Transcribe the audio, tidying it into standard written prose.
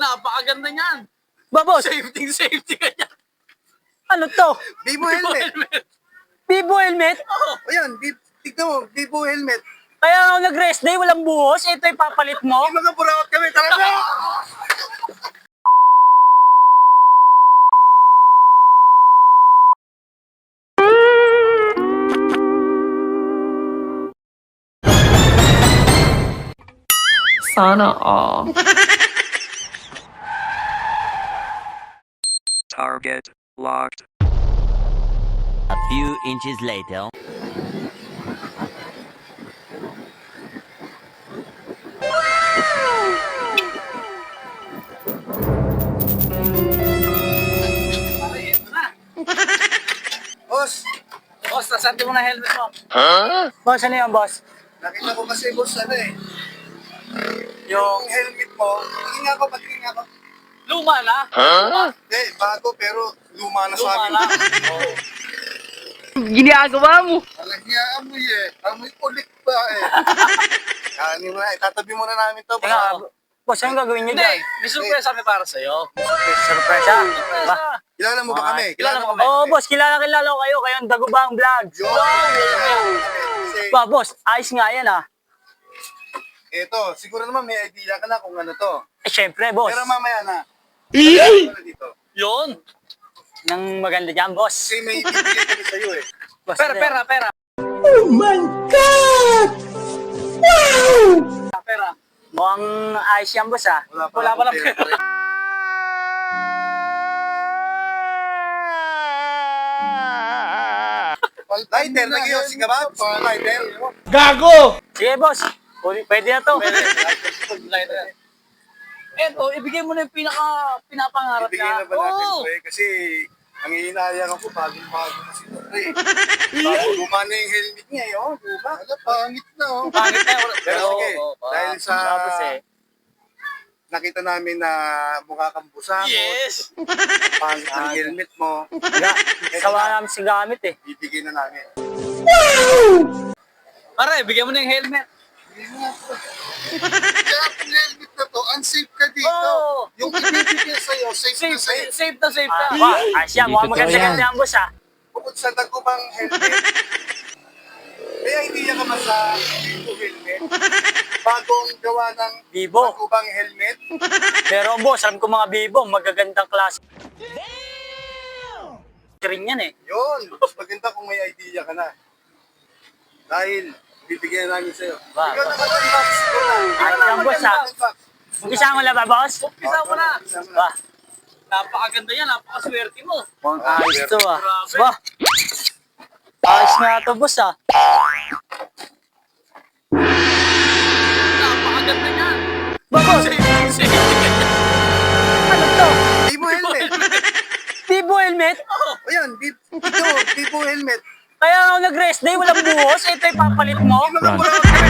Napakaganda niyan. Babos, Safety ka niyan. ano to? Vivo helmet. Vivo helmet? O yan, tignan mo, Vivo helmet. Kaya ako nag-rest day, walang buhos. Ito yung papalit mo. Yung mga burawat kami, tara na! Sana all. Target locked. A few inches later. Boss, Boss, nasante mo na helmet mo. Boss, ano yan, boss? nakita ko kasi boss ano eh. Yung helmet mo, patingin ako. Luma na. Hindi, bago pero luma na sa Luma akin. na. Ginagawa mo. Alagyan amoy eh. Amoy ulit ba eh. Kanin mo na, itatabi mo na namin to. Teka, boss, anong gagawin niyo Hindi, dyan? may surprise kami para sa'yo. Surprise, ha? Ba? Kilala mo ba kami? Kilala mo kami? Oo, boss, kilala ko kayo. Kayo ang Dagubang Vlog. Kasi, Ba, boss, ayos nga yan, ha? eto, siguro naman may idea ka na kung ano to. Eh, syempre, boss. Pero mamaya na. Ano dito? Yun. Nang maganda dyan, boss. Kasi may bibigyan kami sa'yo eh. Boss, Pera. Pera. Mukhang ayos yan, boss, ha? Wala pa lang pera. Lighter, nag-iossi ka ba? Lighter. Sige, boss. Pwede na to. Eto, ibigay mo na yung pinapangarap Ibigay niya. na ba natin Oo. to eh? Kasi ang iinayang ako, bagong-bago na si Pre. Luma na yung helmet niya eh. Oh, luma. Ano, pangit na oh. Pangit na. Pero sige, dahil sa Tapos, eh. nakita namin na mukha kang busamo, Yes. pangit ng helmet mo, Sawa namin si gamit, eh. bibigay na namin. Pare, bigyan mo na yung helmet. Kaya ang helmet na to, unsafe ka dito. Oo. Yung ibibigay sa'yo, safe na safe. Safe na safe na. Ba, ayos yan. Mukhang maganda-ganda yan, boss, ha? Bukod sa dagubang helmet, may idea ka ba sa Vivo helmet? Bagong gawa ng Vivo. dagubang helmet? Pero, boss, alam ko mga bibo, magagandang klase. Rin yan, eh. Yun, mas maganda kung may idea ka na. Dahil, bibigyan namin sa'yo. Ba, Ikaw ba. naman ang box. Ayos yan, boss, ha? Umpisa mo na ba, boss? Umpisa mo na. Ba, Napakaganda yan. Napakaswerte mo. mukhang ayos to, ha? Grabe. Ba, ayos nga to, boss, ha? Napakaganda niyan. Ba, boss, Safety ka niyan. ano to? Vivo helmet. Vivo helmet? O yan, Vivo helmet. Kaya ako nag-rest day, walang buhos. Ito yung papalit mo. Yung mga burawat kami,